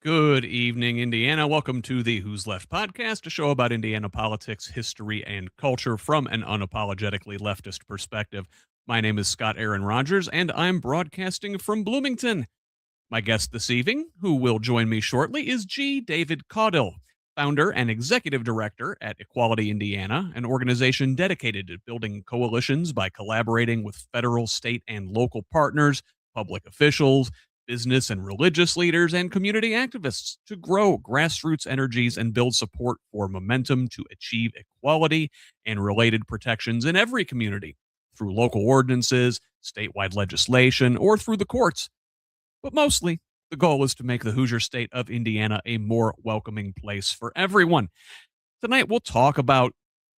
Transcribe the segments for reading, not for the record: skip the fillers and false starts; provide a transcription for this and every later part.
Good evening, Indiana. Welcome to the Who's Left Podcast, a show about Indiana politics, history, and culture from an unapologetically leftist perspective. My name is Scott Aaron Rogers, and I'm broadcasting from Bloomington. My guest this evening, who will join me shortly, is G. David Caudill, founder and executive director at Equality Indiana, an organization dedicated to building coalitions by collaborating with federal, state, and local partners, public officials, business and religious leaders, and community activists to grow grassroots energies and build support for momentum to achieve equality and related protections in every community through local ordinances, statewide legislation, or through the courts. But mostly, the goal is to make the Hoosier State of Indiana a more welcoming place for everyone. Tonight, we'll talk about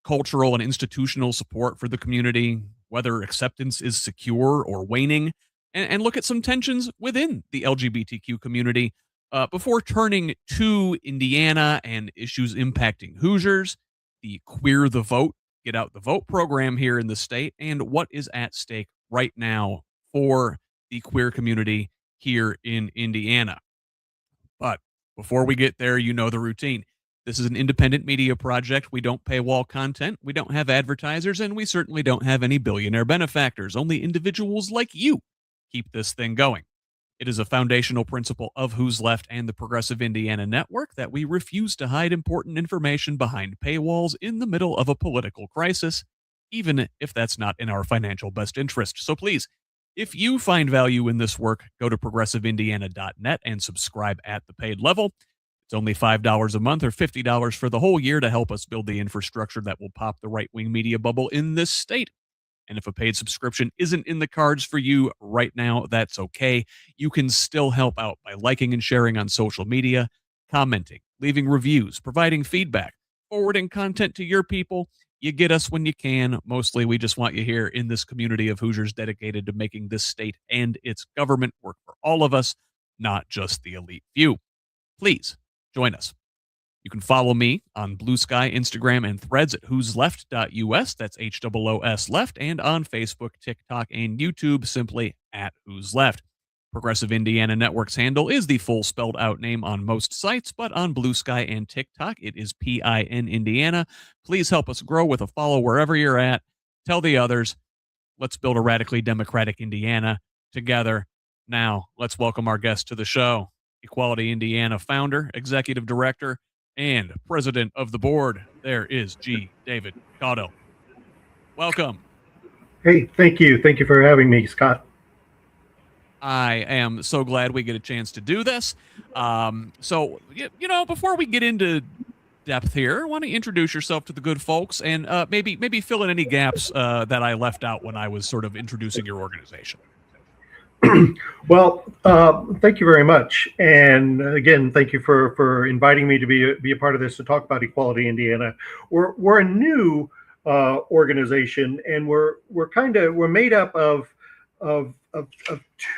cultural and institutional support for the community, whether acceptance is secure or waning, and look at some tensions within the LGBTQ community before turning to Indiana and issues impacting Hoosiers, the Queer the Vote, Get Out the Vote program here in the state, and what is at stake right now for the queer community here in Indiana. But before we get there, you know the routine. This is an independent media project. We don't paywall content. We don't have advertisers, and we certainly don't have any billionaire benefactors. Only individuals like you keep this thing going. It is a foundational principle of Who's Left and the Progressive Indiana Network that we refuse to hide important information behind paywalls in the middle of a political crisis, even if that's not in our financial best interest. So please, if you find value in this work, go to progressiveindiana.net and subscribe at the paid level. It's only $5 a month or $50 for the whole year to help us build the infrastructure that will pop the right-wing media bubble in this state. And if a paid subscription isn't in the cards for you right now, that's okay. You can still help out by liking and sharing on social media, commenting, leaving reviews, providing feedback, forwarding content to your people. You get us when you can. Mostly, we just want you here in this community of Hoosiers dedicated to making this state and its government work for all of us, not just the elite few. Please join us. You can follow me on Blue Sky, Instagram, and Threads at whosleft.us. That's HOOS Left. And on Facebook, TikTok, and YouTube, simply at Who's Left. Progressive Indiana Network's handle is the full spelled out name on most sites, but on Blue Sky and TikTok, it is PIN Indiana. Please help us grow with a follow wherever you're at. Tell the others. Let's build a radically democratic Indiana together. Now, let's welcome our guest to the show, Equality Indiana founder, executive director, and president of the board. There is G. David Caudill. Welcome. Hey, thank you. Thank you for having me, Scott. I am so glad we get a chance to do this. So, before we get into depth here, I want to introduce yourself to the good folks and maybe fill in any gaps that I left out when I was sort of introducing your organization. Well, thank you very much. And again, thank you for inviting me to be a part of this to talk about Equality Indiana. We're a new organization, and we're made up of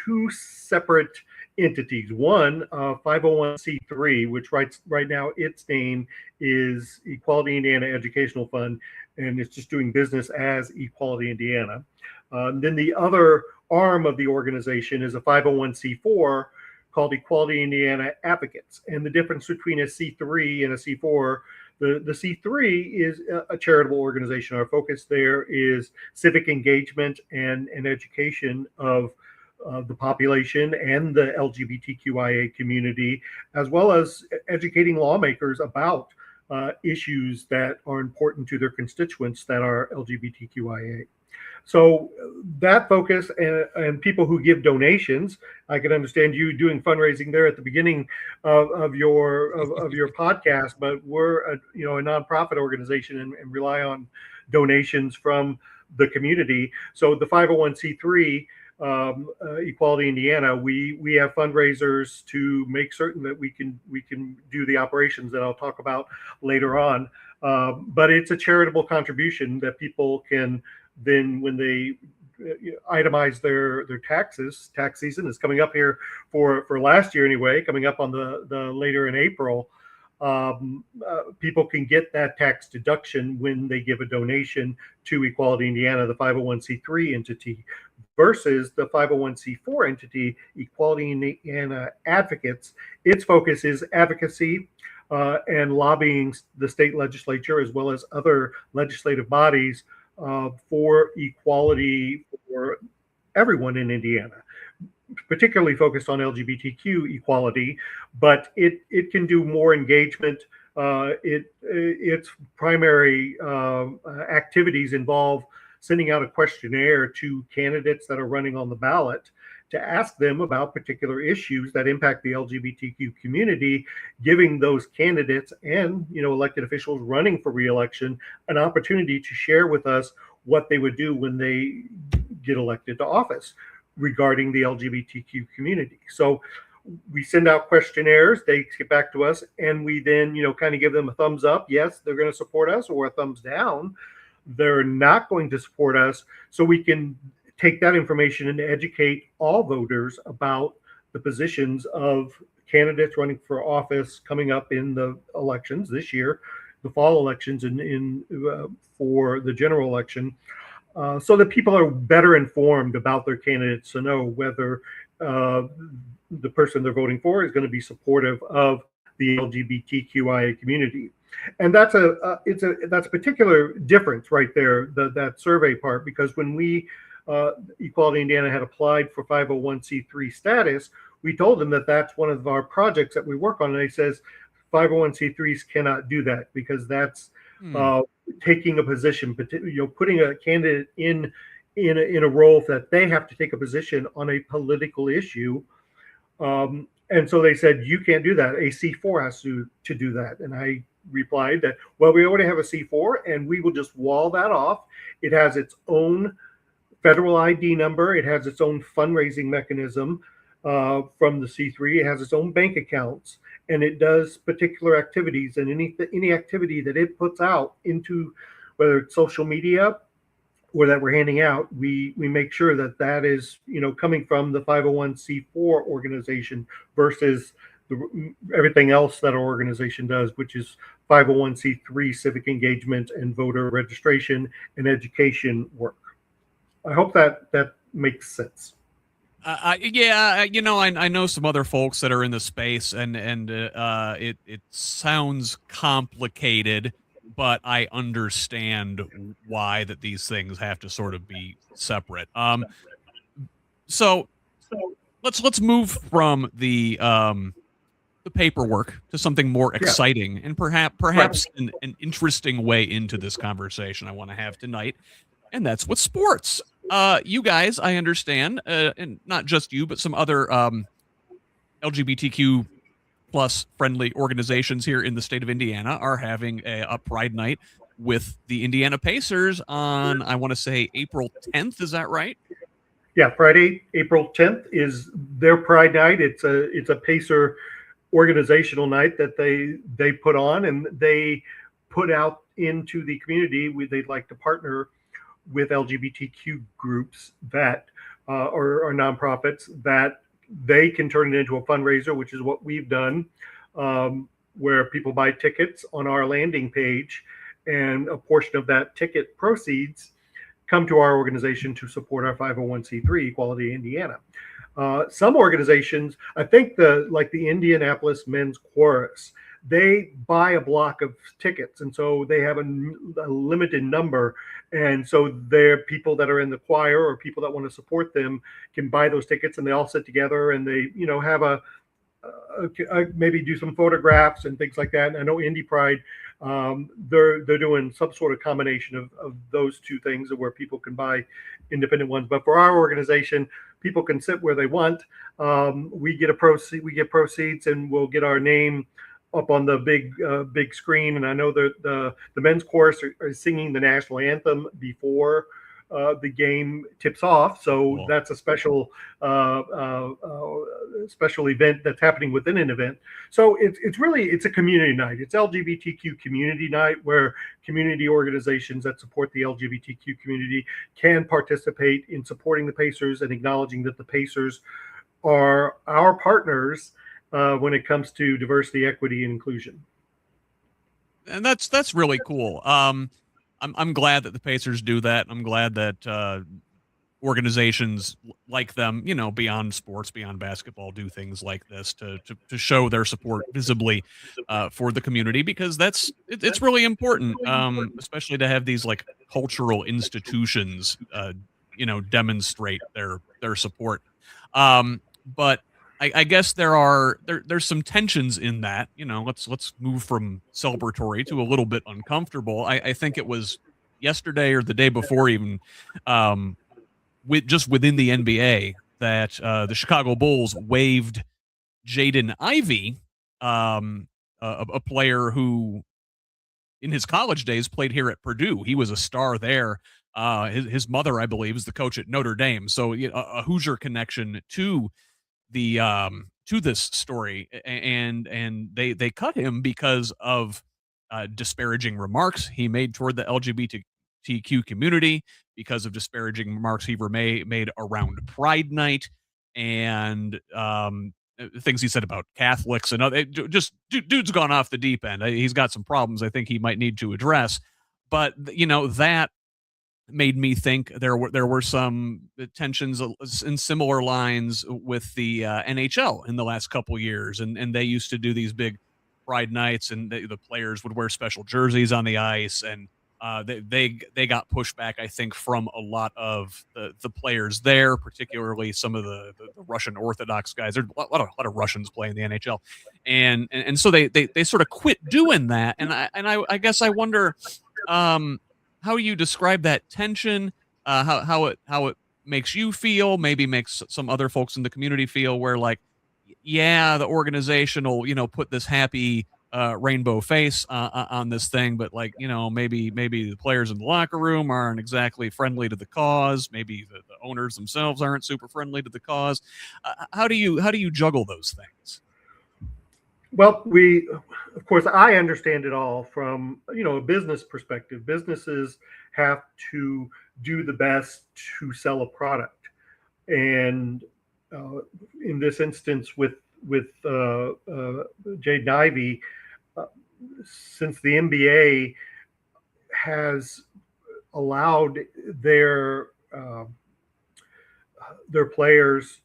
two separate entities. One, 501c3, which right now its name is Equality Indiana Educational Fund, and it's just doing business as Equality Indiana. Then the other arm of the organization is a 501c4 called Equality Indiana Advocates. And the difference between a C3 and a C4, the C3 is a charitable organization. Our focus there is civic engagement and education of the population and the LGBTQIA community, as well as educating lawmakers about issues that are important to their constituents that are LGBTQIA. So that focus and people who give donations, I can understand you doing fundraising there at the beginning of your podcast, but we're a nonprofit organization and rely on donations from the community. So the 501c3 Equality Indiana, we have fundraisers to make certain that we can do the operations that I'll talk about later on. But it's a charitable contribution that people can then, when they itemize their taxes, tax season is coming up here for last year anyway, coming up on the later in April. people can get that tax deduction when they give a donation to Equality Indiana, the 501c3 entity, versus the 501c4 entity, Equality Indiana Advocates. Its focus is advocacy and lobbying the state legislature as well as other legislative bodies for equality for everyone in Indiana, particularly focused on LGBTQ equality, but it can do more engagement. Its primary activities involve sending out a questionnaire to candidates that are running on the ballot to ask them about particular issues that impact the LGBTQ community, giving those candidates and elected officials running for re-election an opportunity to share with us what they would do when they get elected to office regarding the LGBTQ community. So we send out questionnaires, they get back to us, and we then, kind of give them a thumbs up. Yes, they're going to support us, or a thumbs down. They're not going to support us. So we can take that information and educate all voters about the positions of candidates running for office coming up in the elections this year, the fall elections for the general election. So that people are better informed about their candidates to know whether the person they're voting for is going to be supportive of the LGBTQIA community. And that's a particular difference right there, that survey part, because when we Equality Indiana had applied for 501c3 status, we told them that that's one of our projects that we work on, and they says 501c3s cannot do that because that's taking a position, putting a candidate in a role that they have to take a position on a political issue. And so they said, you can't do that. A C4 has to do that. And I replied that, well, we already have a C4 and we will just wall that off. It has its own federal ID number. It has its own fundraising mechanism from the C3. It has its own bank accounts, and it does particular activities, and any activity that it puts out into, whether it's social media or that we're handing out, we make sure that is coming from the 501c4 organization versus everything else that our organization does, which is 501c3 civic engagement and voter registration and education work. I hope that makes sense. Yeah, I know some other folks that are in the space, and it sounds complicated, but I understand why that these things have to sort of be separate. So let's move from the paperwork to something more exciting and perhaps an interesting way into this conversation I want to have tonight, and that's with sports. You guys, I understand, and not just you, but some other LGBTQ plus friendly organizations here in the state of Indiana are having a Pride Night with the Indiana Pacers on, I want to say, April 10th. Is that right? Yeah, Friday, April 10th is their Pride Night. It's a Pacer organizational night that they put on, and they put out into the community. They'd like to partner with LGBTQ groups that or nonprofits that they can turn it into a fundraiser, which is what we've done, where people buy tickets on our landing page, and a portion of that ticket proceeds come to our organization to support our 501c3 Equality Indiana. Some organizations, I think like the Indianapolis Men's Chorus, they buy a block of tickets, and so they have a limited number, and so they're people that are in the choir or people that want to support them can buy those tickets, and they all sit together and they have a maybe do some photographs and things like that. And I know Indy Pride, they're doing some sort of combination of those two things where people can buy independent ones, but for our organization, people can sit where they want. We get proceeds, and we'll get our name up on the big screen. And I know that the men's chorus are singing the national anthem before the game tips off. So cool. That's a special event that's happening within an event. So it's a community night. It's LGBTQ community night, where community organizations that support the LGBTQ community can participate in supporting the Pacers and acknowledging that the Pacers are our partners when it comes to diversity, equity, and inclusion. And that's really cool. I'm glad that the Pacers do that. I'm glad that organizations like them, beyond sports, beyond basketball, do things like this to show their support visibly for the community, because it's really important, especially to have these like cultural institutions, demonstrate their support. But I guess there's some tensions in that. Let's move from celebratory to a little bit uncomfortable. I think it was yesterday or the day before even. Within the NBA, that the Chicago Bulls waived Jaden Ivey, a player who in his college days played here at Purdue. He was a star there. His mother, I believe, is the coach at Notre Dame. So a Hoosier connection to this story, and they cut him because of disparaging remarks he made toward the LGBTQ community, because of disparaging remarks he made around Pride Night, and things he said about Catholics and other. Dude's gone off the deep end. He's got some problems I think he might need to address. But that made me think there were some tensions in similar lines with the NHL in the last couple years, and they used to do these big Pride nights, and the players would wear special jerseys on the ice, and they got pushback, I think, from a lot of the players there, particularly some of the Russian Orthodox guys. There's a lot of Russians playing the NHL, and so they sort of quit doing that, and I guess I wonder how you describe that tension, how it makes you feel, maybe makes some other folks in the community feel, where like, yeah, the organization will put this happy rainbow face on this thing, but like maybe the players in the locker room aren't exactly friendly to the cause. Maybe the owners themselves aren't super friendly to the cause. How do you juggle those things? Well, of course, I understand it all from a business perspective. Businesses have to do the best to sell a product, and in this instance with Jaden Ivey, since the NBA has allowed their players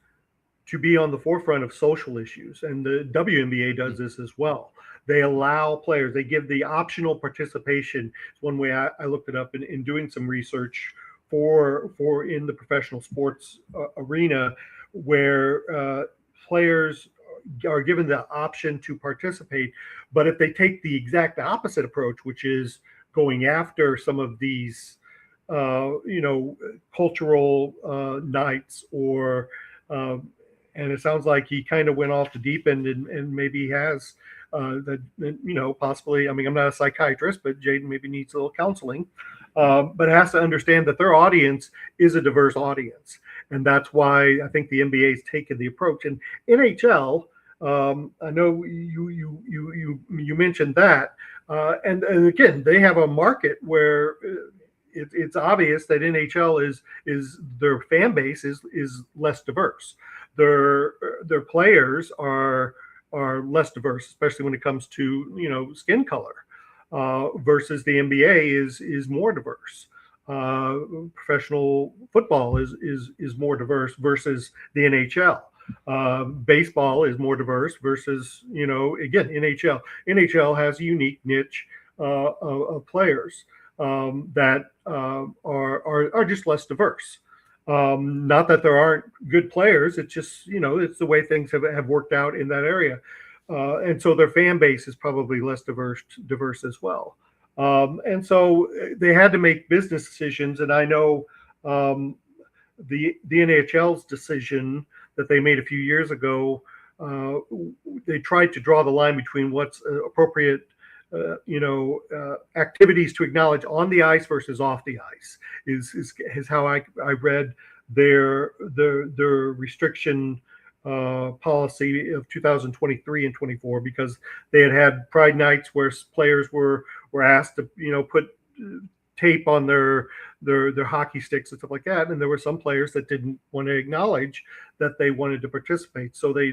to be on the forefront of social issues, and the WNBA does this as well. They allow players, they give the optional participation. It's one way I looked it up in doing some research for in the professional sports arena, where players are given the option to participate. But if they take the exact opposite approach, which is going after some of these cultural nights, or and it sounds like he kind of went off the deep end, and maybe has possibly. I mean, I'm not a psychiatrist, but Jaden maybe needs a little counseling, but has to understand that their audience is a diverse audience, and that's why I think the NBA has taken the approach. And NHL, I know you mentioned that, and again, they have a market where it's obvious that NHL is their fan base is less diverse. Their players are less diverse, especially when it comes to skin color, versus the NBA is more diverse. Professional football is more diverse versus the NHL. Baseball is more diverse versus again NHL. NHL has a unique niche of players that are just less diverse. Not that there aren't good players. It's just, it's the way things have worked out in that area. And so their fan base is probably less diverse as well. And so they had to make business decisions. And I know the NHL's decision that they made a few years ago, they tried to draw the line between what's appropriate activities to acknowledge on the ice versus off the ice is how I read their restriction policy of 2023 and 24, because they had Pride nights where players were asked to put tape on their hockey sticks and stuff like that, and there were some players that didn't want to acknowledge that they wanted to participate, so they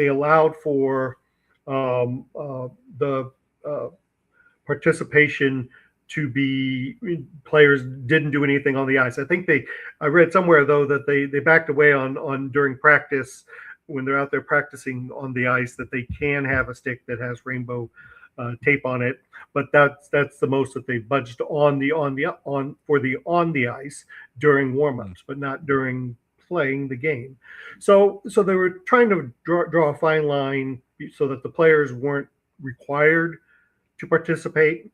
allowed for the participation to be players didn't do anything on the ice. I think I read somewhere though that they backed away on during practice when they're out there practicing on the ice that they can have a stick that has rainbow tape on it, but that's the most that they budged on the ice during warmups, but not during playing the game. So they were trying to draw a fine line so that the players weren't required to participate,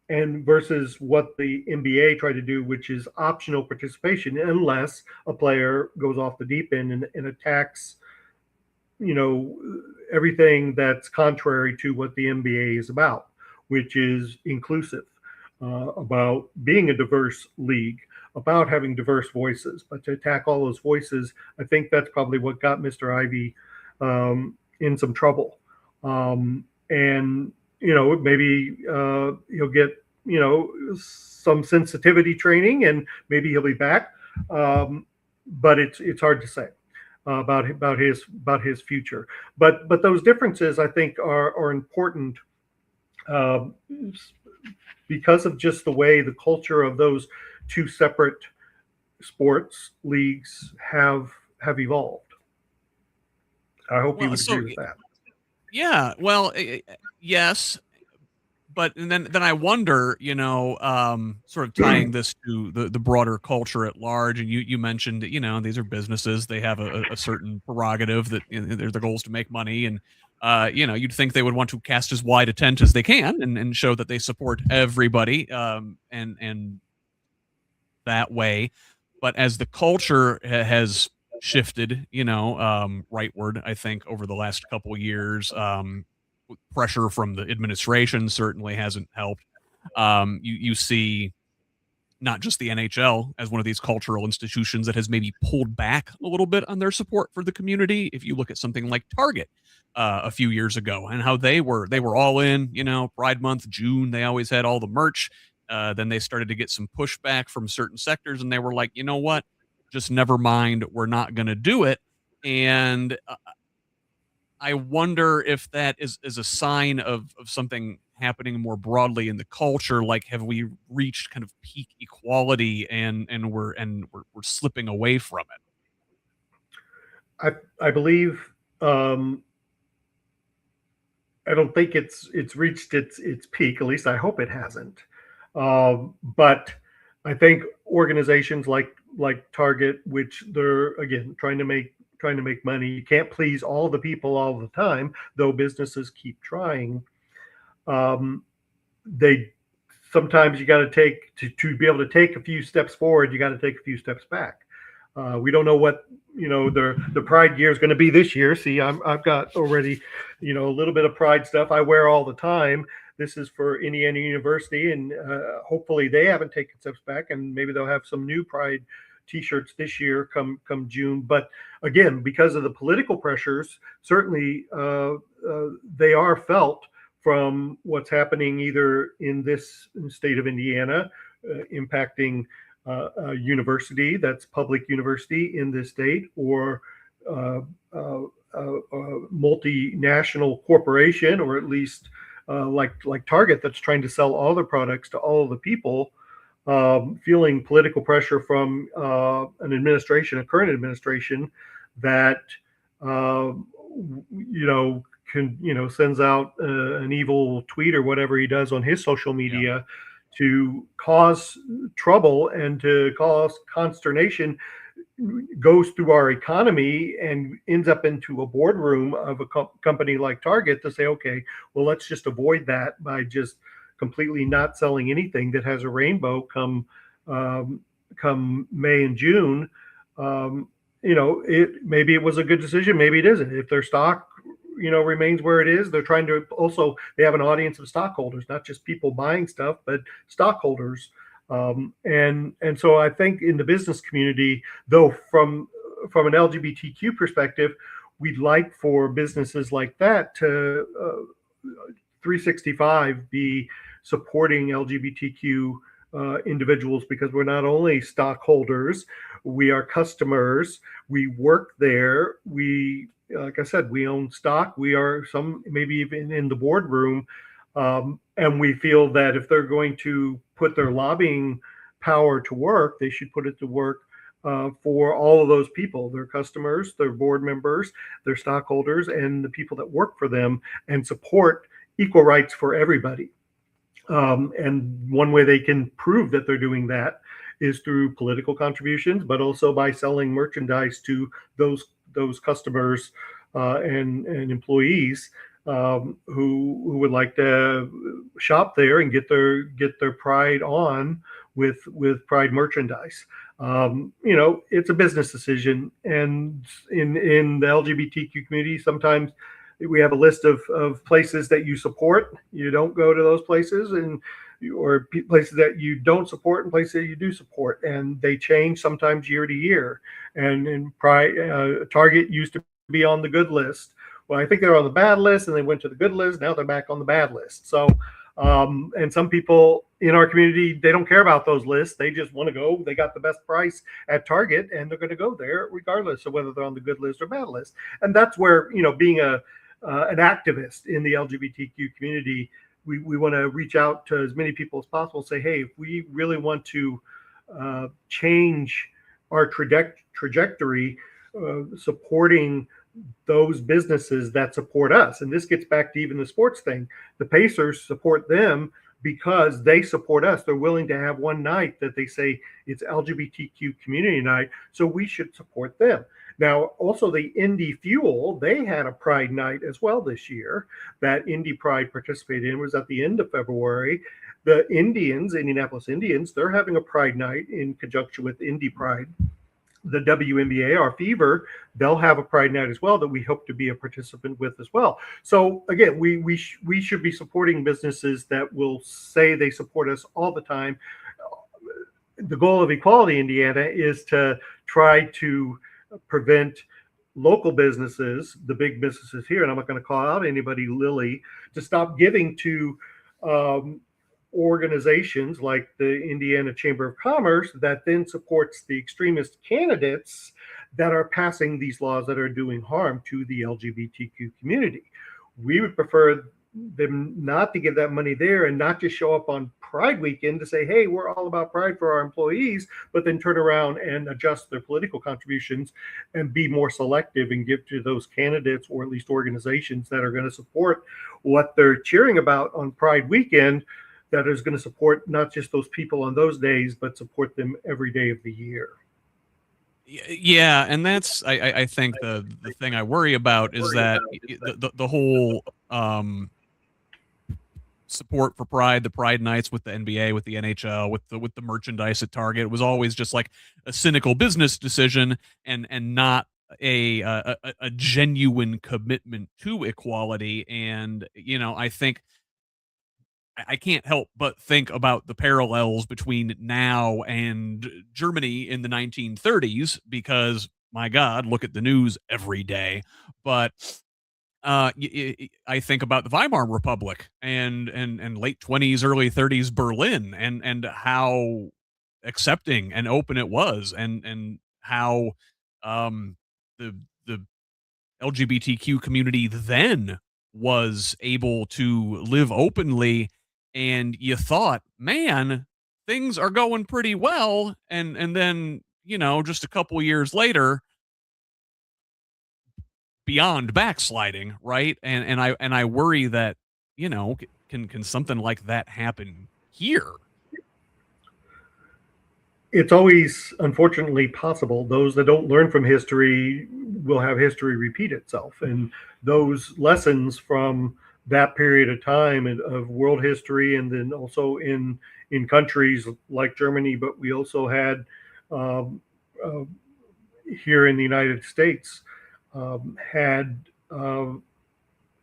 and versus what the NBA tried to do, which is optional participation unless a player goes off the deep end and attacks, everything that's contrary to what the NBA is about, which is inclusive, about being a diverse league, about having diverse voices. But to attack all those voices, I think that's probably what got Mr. Ivey in some trouble. And maybe he'll get some sensitivity training, and maybe he'll be back. But it's hard to say about his future. But those differences, I think, are important because of just the way the culture of those two separate sports leagues have evolved. I hope you would agree with that. Yeah, well, yes, but then I wonder, sort of tying this to the broader culture at large, and you mentioned, these are businesses, they have a certain prerogative that their goal is to make money, and you'd think they would want to cast as wide a tent as they can and show that they support everybody, and that way. But as the culture has shifted, rightward, I think over the last couple of years, pressure from the administration certainly hasn't helped. You see not just the NHL as one of these cultural institutions that has maybe pulled back a little bit on their support for the community. If you look at something like Target a few years ago and how they were all in, Pride Month, June, they always had all the merch. Then they started to get some pushback from certain sectors, and they were like, you know what, just never mind, we're not going to do it. And I wonder if that is a sign of something happening more broadly in the culture. Like, have we reached kind of peak equality and we're slipping away from it? I believe I don't think it's reached its peak. At least I hope it hasn't. But I think organizations like Target, which they're again trying to make money, you can't please all the people all the time, though businesses keep trying. They sometimes you got to take to be able to take a few steps forward, you got to take a few steps back. We don't know what the Pride year is going to be this year. See, I've got already a little bit of Pride stuff I wear all the time. This is for Indiana University, and hopefully they haven't taken steps back, and maybe they'll have some new Pride T-shirts this year come June. But again, because of the political pressures, certainly they are felt from what's happening either in this state of Indiana, impacting a university that's public university in this state, or a multinational corporation, or at least like Target, that's trying to sell all their products to all of the people, feeling political pressure from a current administration that sends out an evil tweet or whatever he does on his social media to cause trouble and to cause consternation, goes through our economy and ends up into a boardroom of a company like Target to say, okay, well, let's just avoid that by just completely not selling anything that has a rainbow come May and June. Maybe it was a good decision, maybe it isn't. If their stock remains where it is, they're trying to also, they have an audience of stockholders, not just people buying stuff, but stockholders. And so I think in the business community, though, from an LGBTQ perspective, we'd like for businesses like that to 365 be supporting LGBTQ individuals, because we're not only stockholders, we are customers, we work there, like I said, we own stock, we are maybe even in the boardroom. And we feel that if they're going to put their lobbying power to work, they should put it to work for all of those people, their customers, their board members, their stockholders, and the people that work for them, and support equal rights for everybody. And one way they can prove that they're doing that is through political contributions, but also by selling merchandise to those customers and employees who would like to shop there and get their Pride on with Pride merchandise. It's a business decision, and in the LGBTQ community, sometimes we have a list of places that you support. You don't go to those places, or places that you don't support and places that you do support, and they change sometimes year to year. And in Pride, Target used to be on the good list. Well, I think they're on the bad list, and they went to the good list. Now they're back on the bad list. So, and some people in our community, they don't care about those lists. They just want to go. They got the best price at Target, and they're going to go there regardless of whether they're on the good list or bad list. And that's where, being an activist in the LGBTQ community, we want to reach out to as many people as possible. Say, hey, if we really want to change our trajectory, supporting those businesses that support us. And this gets back to even the sports thing. The Pacers support them because they support us. They're willing to have one night that they say it's LGBTQ community night, so we should support them. Now, also the Indy Fuel, they had a Pride night as well this year that Indy Pride participated in. It was at the end of February. The Indianapolis Indians, they're having a Pride night in conjunction with Indy Pride. The WNBA, our Fever, they'll have a Pride night as well that we hope to be a participant with as well. So again, we should be supporting businesses that will say they support us all the time. The goal of Equality Indiana is to try to prevent local businesses, the big businesses here, and I'm not going to call out anybody, Lilly, to stop giving to organizations like the Indiana Chamber of Commerce that then supports the extremist candidates that are passing these laws that are doing harm to the LGBTQ community. We would prefer them not to give that money there and not just show up on Pride weekend to say, hey, we're all about Pride for our employees, but then turn around and adjust their political contributions and be more selective and give to those candidates or at least organizations that are going to support what they're cheering about on Pride weekend, that is going to support not just those people on those days, but support them every day of the year. Yeah, and that's I think the thing I worry about is that the whole support for Pride, the Pride nights with the NBA, with the NHL, with the merchandise at Target, it was always just like a cynical business decision and not a genuine commitment to equality. And I think I can't help but think about the parallels between now and Germany in the 1930s, because my God, look at the news every day. But I think about the Weimar Republic and late 20s, early 30s Berlin, and how accepting and open it was, and how the LGBTQ community then was able to live openly. And you thought, man, things are going pretty well, and then just a couple years later, beyond backsliding, right? And I worry that can something like that happen here? It's always, unfortunately, possible. Those that don't learn from history will have history repeat itself, and those lessons from that period of time of world history, and then also in countries like Germany, but we also had here in the United States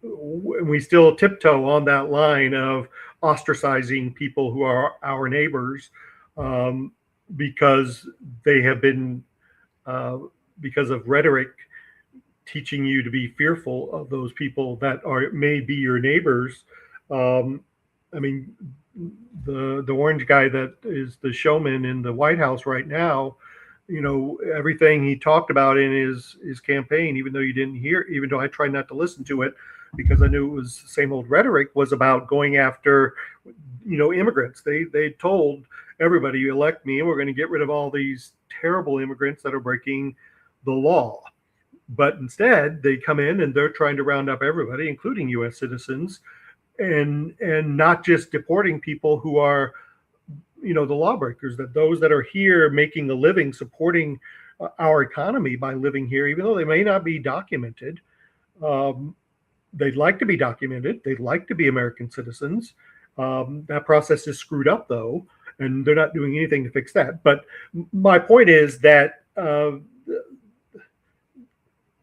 we still tiptoe on that line of ostracizing people who are our neighbors because they have been because of rhetoric teaching you to be fearful of those people that may be your neighbors. I mean, the orange guy that is the showman in the White House right now, everything he talked about in his campaign, even though you didn't hear, even though I tried not to listen to it, because I knew it was the same old rhetoric, was about going after, immigrants. They told everybody, you elect me, and we're going to get rid of all these terrible immigrants that are breaking the law. But instead, they come in and they're trying to round up everybody, including U.S. citizens, and not just deporting people who are, the lawbreakers, that those that are here making a living, supporting our economy by living here, even though they may not be documented. They'd like to be documented. They'd like to be American citizens. That process is screwed up, though, and they're not doing anything to fix that. But my point is that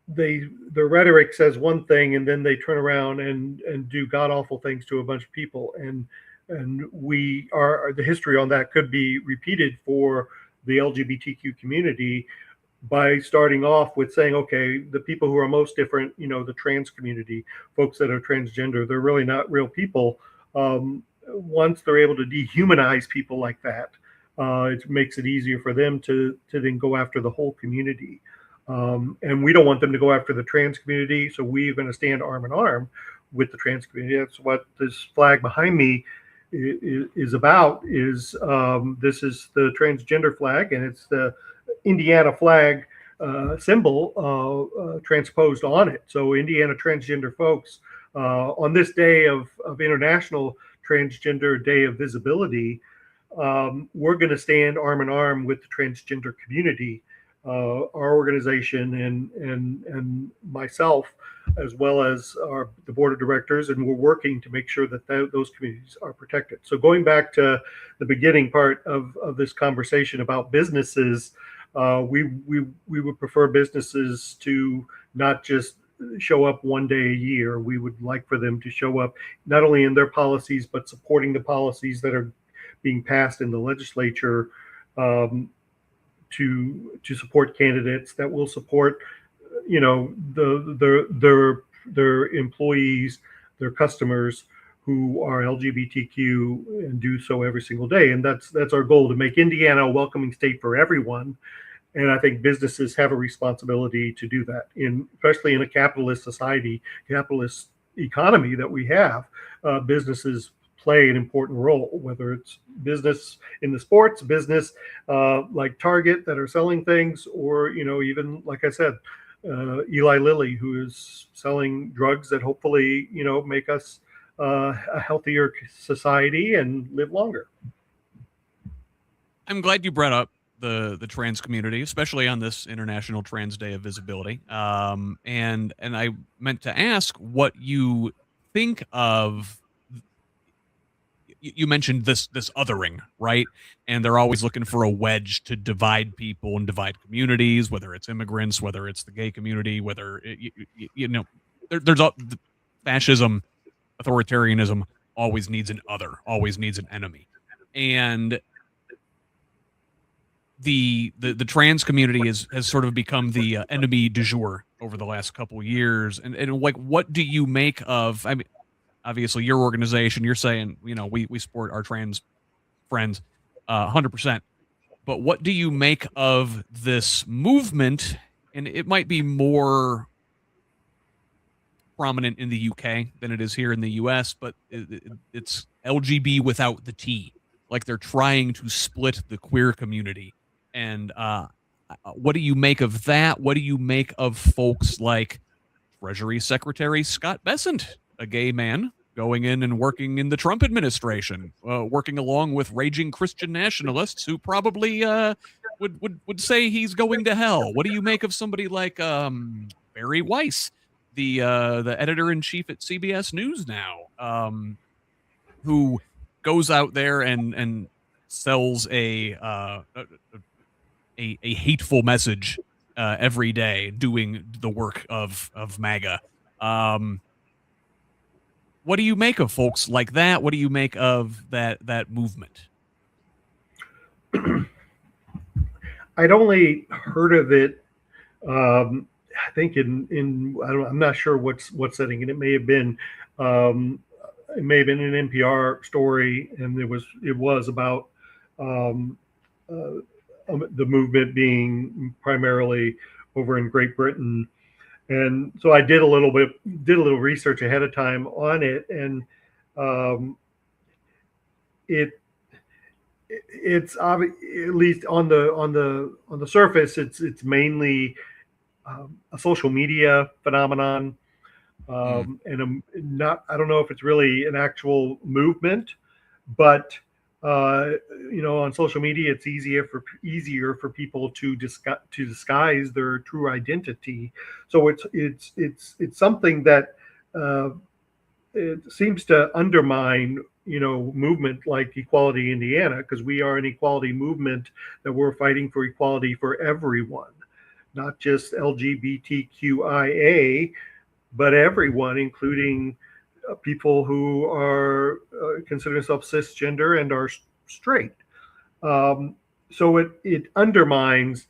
the rhetoric says one thing, and then they turn around and do god awful things to a bunch of people, and the history on that could be repeated for the LGBTQ community by starting off with saying, okay, the people who are most different, the trans community, folks that are transgender, they're really not real people. Once they're able to dehumanize people like that, it makes it easier for them to then go after the whole community. And we don't want them to go after the trans community, so we're going to stand arm in arm with the trans community. That's what this flag behind me is about. This is the transgender flag, and it's the Indiana flag symbol transposed on it. So Indiana transgender folks, on this day of International Transgender Day of Visibility, we're going to stand arm in arm with the transgender community. Our organization and myself, as well as the board of directors, and we're working to make sure that those communities are protected. So going back to the beginning part of this conversation about businesses, we would prefer businesses to not just show up one day a year. We would like for them to show up not only in their policies, but supporting the policies that are being passed in the legislature, to support candidates that will support, their employees, their customers who are LGBTQ, and do so every single day. And that's our goal, to make Indiana a welcoming state for everyone. And I think businesses have a responsibility to do that, especially in a capitalist society, capitalist economy that we have. Businesses play an important role, whether it's business in the sports business, like Target, that are selling things, or even, like I said, Eli Lilly, who is selling drugs that hopefully make us a healthier society and live longer. I'm glad you brought up the trans community, especially on this International Trans Day of Visibility. And I meant to ask what you think of. You mentioned this othering, right? And they're always looking for a wedge to divide people and divide communities, whether it's immigrants, whether it's the gay community, whether there's fascism, authoritarianism always needs an other, always needs an enemy. And the trans community has sort of become the enemy du jour over the last couple of years. And like, what do you make of? I mean, obviously, your organization, you're saying, we support our trans friends 100%. But what do you make of this movement? And it might be more prominent in the UK than it is here in the US, but it's LGB without the T. Like, they're trying to split the queer community. And what do you make of that? What do you make of folks like Treasury Secretary Scott Bessent, a gay man going in and working in the Trump administration, working along with raging Christian nationalists who probably would say he's going to hell? What do you make of somebody like Barry Weiss, the editor-in-chief at CBS News now, who goes out there and sells a hateful message every day, doing the work of MAGA? What do you make of folks like that? What do you make of that movement? I'd only heard of it, I think I'm not sure what setting, and it may have been an NPR story, and it was about the movement being primarily over in Great Britain. And so I did a little research ahead of time on it, and um, it it's obvious, at least on the surface, it's mainly a social media phenomenon, Mm. and not, I don't know if it's really an actual movement, but uh, on social media, it's easier for people to disguise their true identity. So it's something that uh, it seems to undermine movement like Equality Indiana, because we are an equality movement, that we're fighting for equality for everyone, not just LGBTQIA, but everyone, including people who are consider themselves cisgender and are straight. Um, so it undermines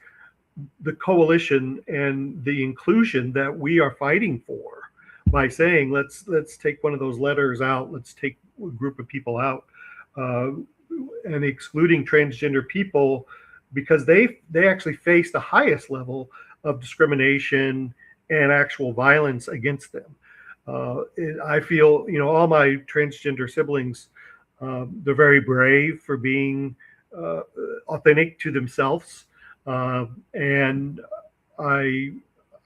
the coalition and the inclusion that we are fighting for by saying, let's take one of those letters out, let's take a group of people out, uh, and excluding transgender people, because they actually face the highest level of discrimination and actual violence against them. I feel, all my transgender siblings, they're very brave for being uh, authentic to themselves, and I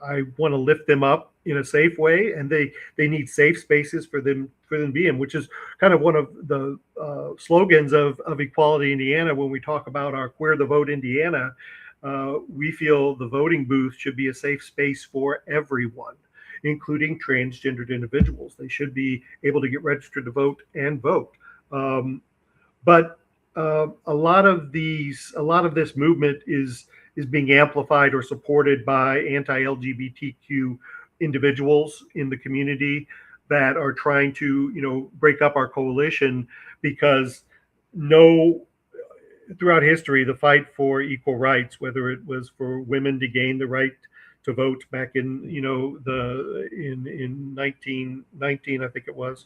I want to lift them up in a safe way, and they need safe spaces for them to be in, which is kind of one of the slogans of Equality Indiana. When we talk about our Queer the Vote Indiana, we feel the voting booth should be a safe space for everyone, including transgendered individuals. They should be able to get registered to vote and vote. But a lot of this movement is being amplified or supported by anti-LGBTQ individuals in the community that are trying to, break up our coalition, because no throughout history, the fight for equal rights, whether it was for women to gain the right to vote back in, in 1919, I think it was,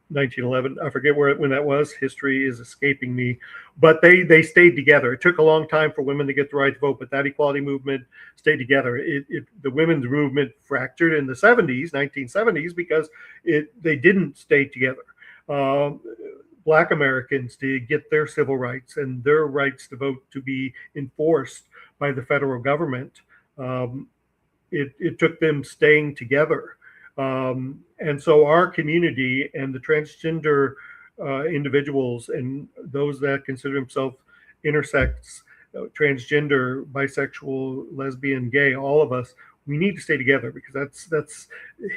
1911. I forget when that was. History is escaping me, but they stayed together. It took a long time for women to get the right to vote, but that equality movement stayed together. The women's movement fractured in the 70s, 1970s, because they didn't stay together. Um, Black Americans to get their civil rights and their rights to vote to be enforced by the federal government. Um, it took them staying together. And so our community and the transgender individuals and those that consider themselves intersex, transgender, bisexual, lesbian, gay, all of us, we need to stay together, because that's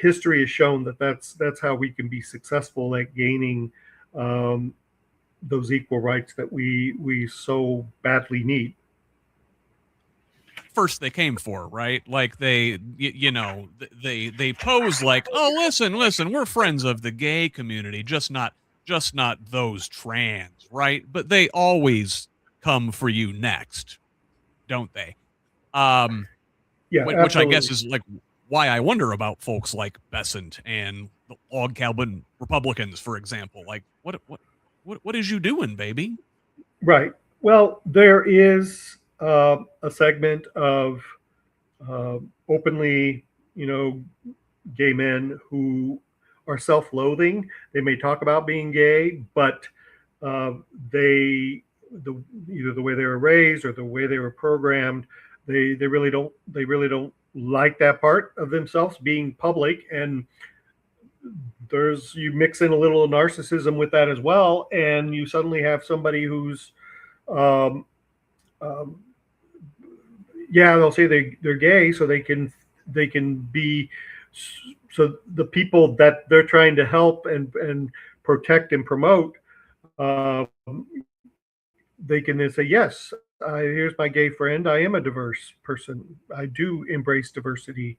history has shown that's how we can be successful at gaining um, those equal rights that we so badly need. First they came for, right? Like they pose like, oh, listen, we're friends of the gay community, just not those trans, right? But they always come for you next, don't they? Um, Yeah, which I guess absolutely. is like why I wonder about folks like Besant and the log cabin Republicans, for example. Like, what is you doing, baby? Right. Well, there is a segment of openly, gay men who are self-loathing. They may talk about being gay, but uh, they, either the way they were raised or the way they were programmed, they really don't like that part of themselves being public. And you mix in a little narcissism with that as well, and you suddenly have somebody who's um, um, yeah, they'll say they're gay so they can be, so the people that they're trying to help and protect and promote, um, they can then say, yes, here's my gay friend, I am a diverse person, I do embrace diversity,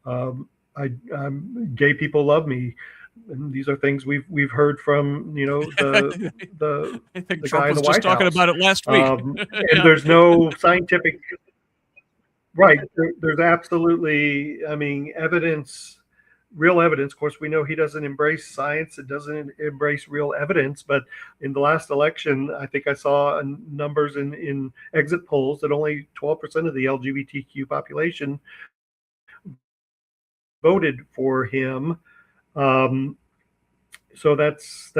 gay people love me. And these are things we've heard from, the I think the Trump guy in was the just White talking House. about it last week. And Yeah. there's no scientific, right. There's absolutely, I mean, evidence, real evidence. Of course, we know he doesn't embrace science. It doesn't embrace real evidence. But in the last election, I think I saw numbers in exit polls that only 12% of the LGBTQ population voted for him. So that's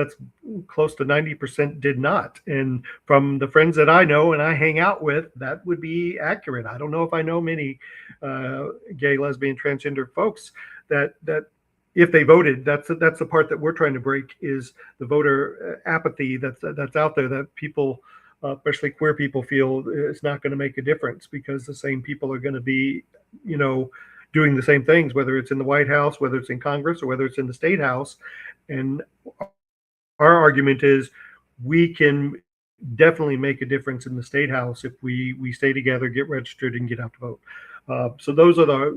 close to 90% did not. And from the friends that I know and I hang out with, that would be accurate. I don't know if I know many gay, lesbian, transgender folks that if they voted, that's the part that we're trying to break, is the voter apathy that's out there, that people, especially queer people, feel it's not going to make a difference because the same people are going to be, doing the same things, whether it's in the White House, whether it's in Congress, or whether it's in the State House. And our argument is we can definitely make a difference in the State House if we stay together, get registered, and get out to vote. So those are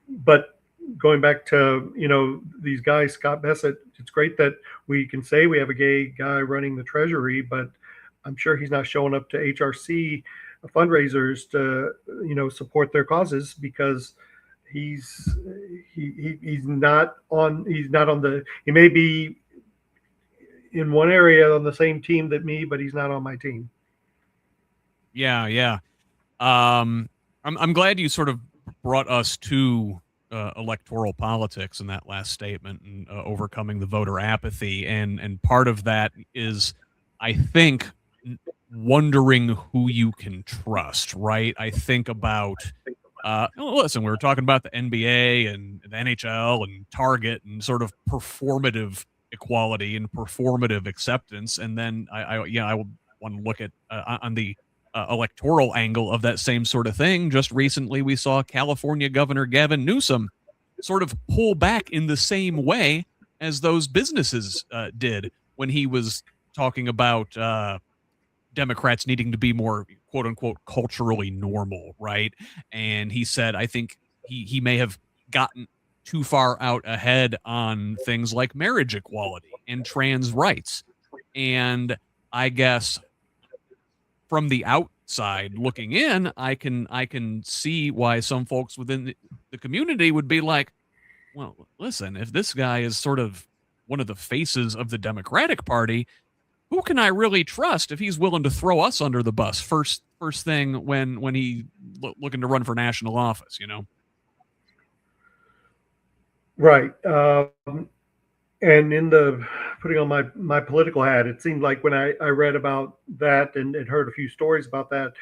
but going back to, these guys, Scott Bassett, it's great that we can say we have a gay guy running the Treasury, but I'm sure he's not showing up to HRC fundraisers to, support their causes, because he's not on he may be in one area on the same team that me, but he's not on my team. Yeah. I'm glad you sort of brought us to electoral politics in that last statement, and overcoming the voter apathy, and part of that is, I think, wondering who you can trust, right? I think about listen, we were talking about the NBA and the NHL and Target and sort of performative equality and performative acceptance, and then I want to look at on the electoral angle of that same sort of thing. Just recently, we saw California Governor Gavin Newsom sort of pull back in the same way as those businesses did when he was talking about Democrats needing to be more, quote unquote, culturally normal, right? And he said, I think he may have gotten too far out ahead on things like marriage equality and trans rights. And I guess from the outside looking in, I can see why some folks within the community would be like, well, listen, if this guy is sort of one of the faces of the Democratic Party, who can I really trust if he's willing to throw us under the bus first thing when he looking to run for national office, Right. And in the putting on my political hat, it seemed like when I read about that and heard a few stories about that,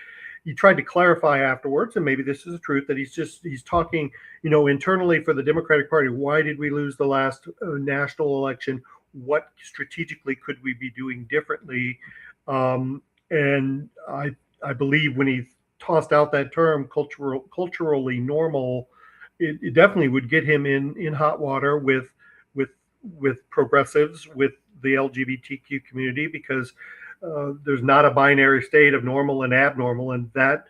he tried to clarify afterwards, and maybe this is the truth, that he's talking, internally for the Democratic Party. Why did we lose the last national election? What strategically could we be doing differently? And I believe when he tossed out that term, culturally normal, it definitely would get him in hot water with progressives, with the LGBTQ community, because there's not a binary state of normal and abnormal, and that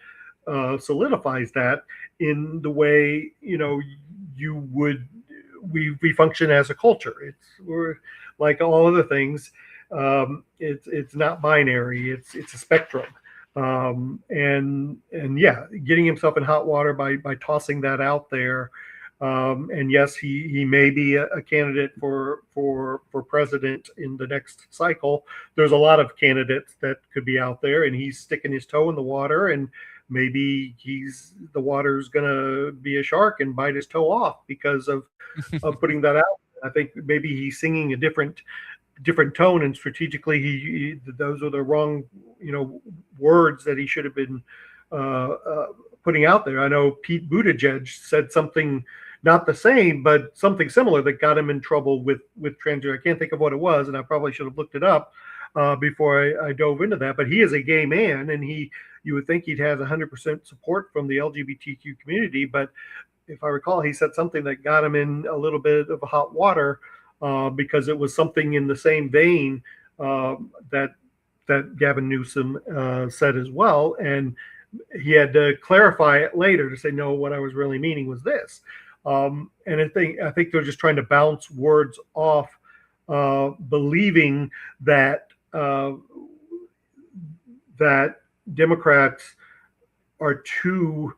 solidifies that in the way we function as a culture. We're like all other things. It's not binary. It's a spectrum. And yeah, getting himself in hot water by tossing that out there. And yes, he may be a candidate for president in the next cycle. There's a lot of candidates that could be out there, and he's sticking his toe in the water, and maybe the water's gonna be a shark and bite his toe off because of putting that out. I think maybe he's singing a different tone, and strategically those are the wrong words that he should have been putting out there. I know Pete Buttigieg said something not the same, but something similar that got him in trouble with transgender. I can't think of what it was, and I probably should have looked it up before I dove into that. But he is a gay man, and you would think he'd have 100% support from the LGBTQ community. But if I recall, he said something that got him in a little bit of hot water because it was something in the same vein that Gavin Newsom said as well. And he had to clarify it later to say, no, what I was really meaning was this. And I think they're just trying to bounce words off, believing that that Democrats are too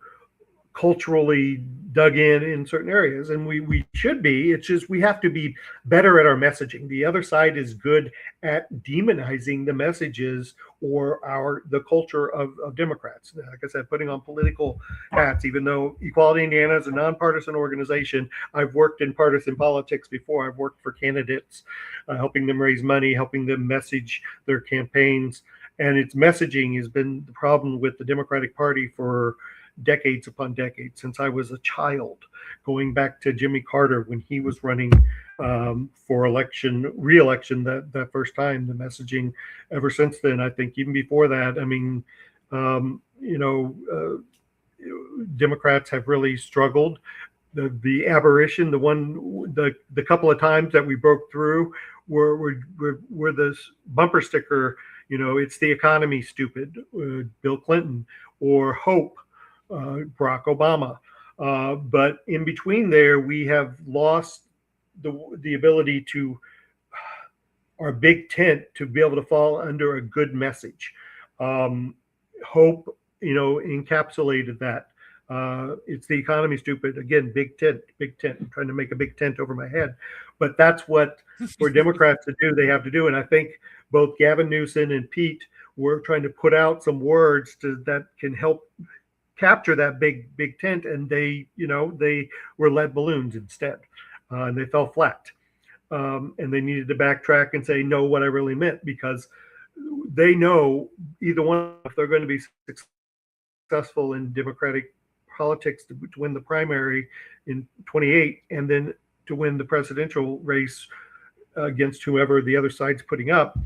culturally dug in certain areas, and we should be. It's just we have to be better at our messaging. The other side is good at demonizing the messages or the culture of Democrats. Like I said, putting on political hats. Even though Equality Indiana is a nonpartisan organization, I've worked in partisan politics before. I've worked for candidates, helping them raise money, helping them message their campaigns, and its messaging has been the problem with the Democratic Party for decades upon decades, since I was a child, going back to Jimmy Carter when he was running for re-election that first time. The messaging ever since then, I think even before that, I mean, Democrats have really struggled. The aberration, the couple of times that we broke through were this bumper sticker, it's the economy, stupid, Bill Clinton, or hope, Barack Obama. But in between there, we have lost the ability to our big tent to be able to fall under a good message. Hope, encapsulated that. It's the economy, stupid. Again, big tent. I'm trying to make a big tent over my head. But that's what for Democrats to do, they have to do. And I think both Gavin Newsom and Pete were trying to put out some words that can help capture that big tent, and they were lead balloons instead, and they fell flat, and they needed to backtrack and say, no, what I really meant, because they know either one, if they're going to be successful in Democratic politics to win the primary in 28 and then to win the presidential race against whoever the other side's putting up,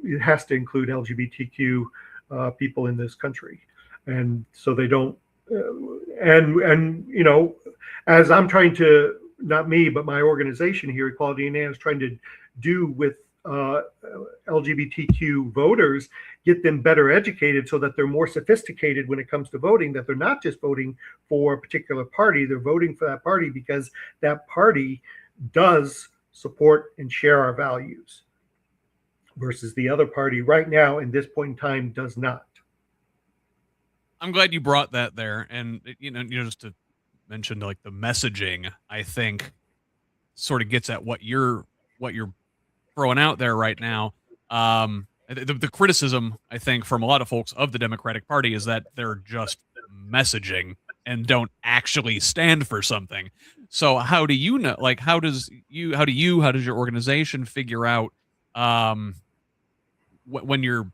it has to include LGBTQ people in this country. And so they don't, as I'm trying to, not me, but my organization here, Equality Indiana, is trying to do with LGBTQ voters, get them better educated so that they're more sophisticated when it comes to voting, that they're not just voting for a particular party, they're voting for that party because that party does support and share our values, versus the other party right now in this point in time does not. I'm glad you brought that there. And, just to mention, like, the messaging, I think sort of gets at what you're throwing out there right now. The criticism, I think, from a lot of folks of the Democratic Party is that they're just messaging and don't actually stand for something. So how do you know, like, how does your organization figure out, when you're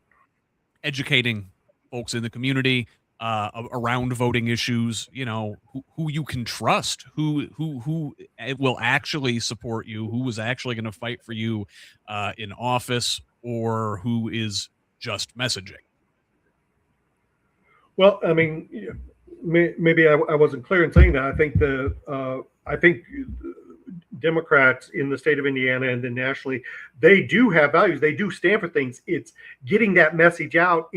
educating folks in the community, around voting issues, who you can trust, who will actually support you, who is actually going to fight for you in office, or who is just messaging? Well, I mean, maybe I wasn't clear in saying that. I think Democrats in the state of Indiana and then nationally, they do have values. They do stand for things. It's getting that message out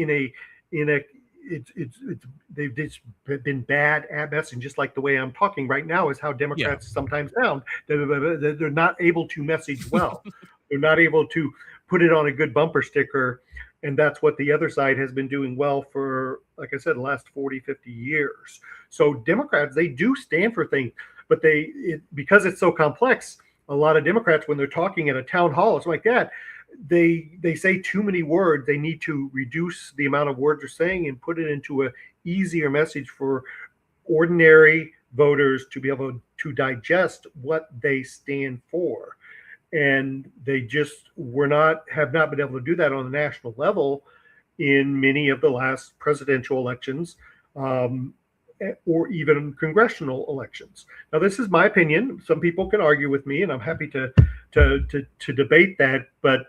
they've just been bad at messaging, just like the way I'm talking right now is how Democrats sometimes sound. They're not able to message well. They're not able to put it on a good bumper sticker. And that's what the other side has been doing well for, like I said, the last 40, 50 years. So Democrats, they do stand for things, but because it's so complex, a lot of Democrats, when they're talking at a town hall, it's like that. They say too many words. They need to reduce the amount of words they're saying and put it into a easier message for ordinary voters to be able to digest what they stand for. And they just have not been able to do that on the national level in many of the last presidential elections, or even congressional elections. Now, this is my opinion. Some people can argue with me, and I'm happy to debate that. But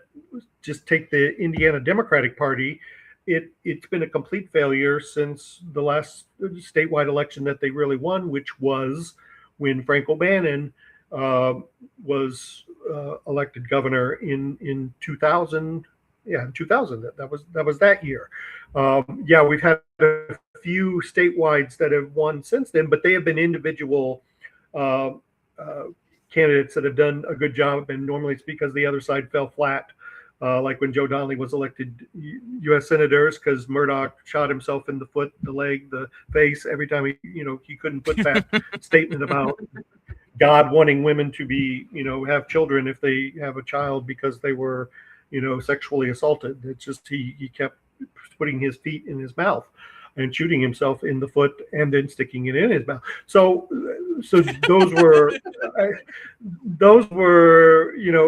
just take the Indiana Democratic Party. It's been a complete failure since the last statewide election that they really won, which was when Frank O'Bannon was elected governor in 2000. Yeah, in 2000. That was that year. We've had a few statewides that have won since then, but they have been individual candidates that have done a good job, and normally it's because the other side fell flat like when Joe Donnelly was elected U.S. senators, because Murdoch shot himself in the foot, the leg, the face every time he couldn't put that statement about God wanting women to be, have children if they have a child because they were, sexually assaulted. It's just he kept putting his feet in his mouth and shooting himself in the foot and then sticking it in his mouth. So those were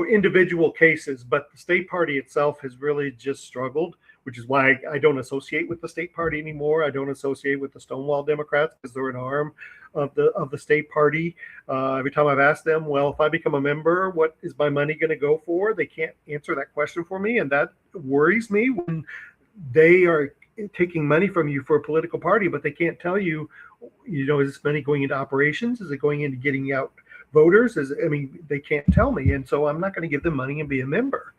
individual cases, but the state party itself has really just struggled, which is why I don't associate with the state party anymore. I don't associate with the Stonewall Democrats because they're an arm of the state party. Every time I've asked them, well, if I become a member, what is my money going to go for? They can't answer that question for me, and that worries me when they are taking money from you for a political party, but they can't tell you, is this money going into operations? Is it going into getting out voters? They can't tell me. And so I'm not going to give them money and be a member.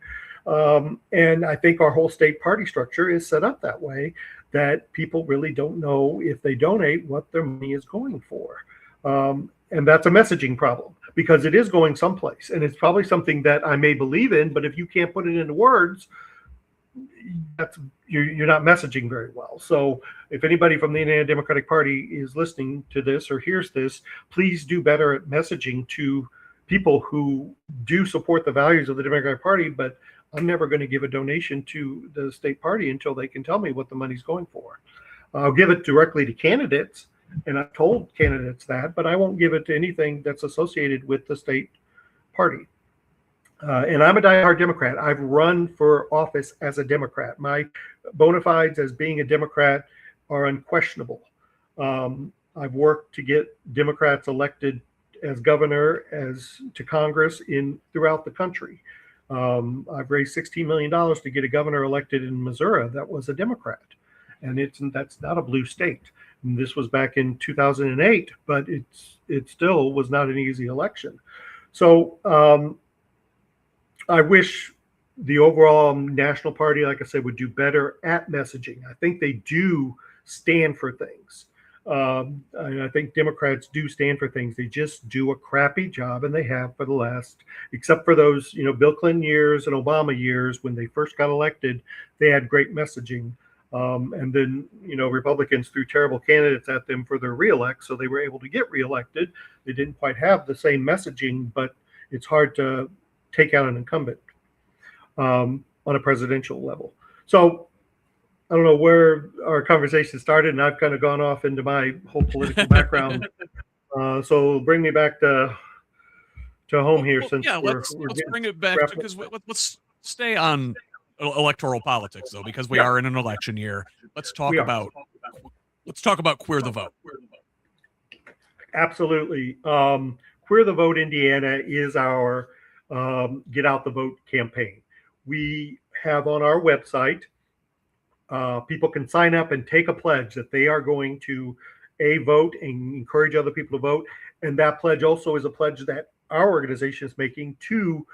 And I think our whole state party structure is set up that way, that people really don't know if they donate what their money is going for. And that's a messaging problem because it is going someplace. And it's probably something that I may believe in, but if you can't put it into words, you're not messaging very well. So if anybody from the Indiana Democratic Party is listening to this or hears this, please do better at messaging to people who do support the values of the Democratic Party, but I'm never going to give a donation to the state party until they can tell me what the money's going for. I'll give it directly to candidates, and I've told candidates that, but I won't give it to anything that's associated with the state party. And I'm a diehard Democrat. I've run for office as a Democrat. My bona fides as being a Democrat are unquestionable. I've worked to get Democrats elected as governor, as to Congress throughout the country. I've raised $16 million to get a governor elected in Missouri that was a Democrat, and that's not a blue state. And this was back in 2008, but it still was not an easy election. So I wish the overall national party, like I said, would do better at messaging. I think they do stand for things. And I think Democrats do stand for things. They just do a crappy job, and they have for the last, except for those, Bill Clinton years and Obama years when they first got elected, they had great messaging. And then, Republicans threw terrible candidates at them for their reelect, so they were able to get reelected. They didn't quite have the same messaging, but it's hard to take out an incumbent on a presidential level. So I don't know where our conversation started, and I've kind of gone off into my whole political background. So bring me back to home here. Let's bring it back because let's stay on electoral politics though, because we are in an election year. Let's talk about Queer the Vote. Absolutely. Queer the Vote Indiana is our Get Out the Vote campaign. We have on our website, people can sign up and take a pledge that they are going to vote and encourage other people to vote. And that pledge also is a pledge that our organization is making to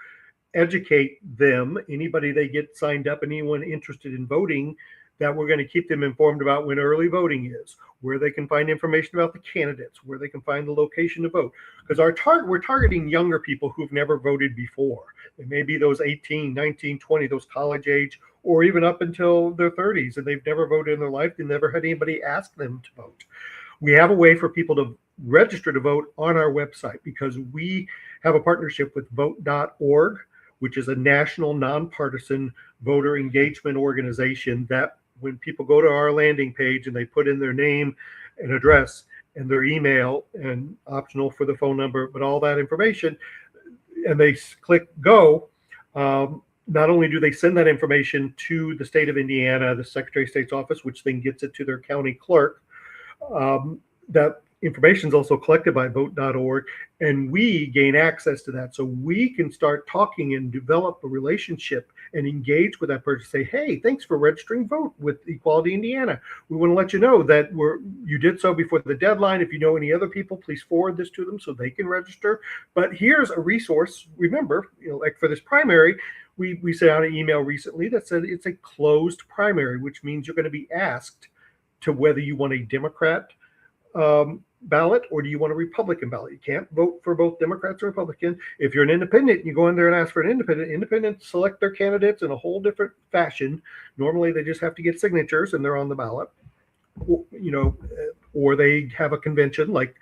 educate them, anybody they get signed up, and anyone interested in voting, that we're going to keep them informed about when early voting is, where they can find information about the candidates, where they can find the location to vote. Because we're targeting younger people who've never voted before. They may be those 18, 19, 20, those college age, or even up until their 30s, and they've never voted in their life. They never had anybody ask them to vote. We have a way for people to register to vote on our website because we have a partnership with vote.org, which is a national nonpartisan voter engagement organization that when people go to our landing page and they put in their name and address and their email and optional for the phone number, but all that information, and they click go, not only do they send that information to the state of Indiana, the Secretary of State's office, which then gets it to their county clerk, that information is also collected by vote.org, and we gain access to that. So we can start talking and develop a relationship and engage with that person. Say, hey, thanks for registering vote with Equality Indiana. We want to let you know that you did so before the deadline. If you know any other people, please forward this to them so they can register. But here's a resource. Remember, like for this primary, we sent out an email recently that said it's a closed primary, which means you're going to be asked to whether you want a Democrat ballot or do you want a Republican ballot? You can't vote for both Democrats or Republicans. If you're an independent and you go in there and ask for an independents select their candidates in a whole different fashion. Normally they just have to get signatures and they're on the ballot, or they have a convention like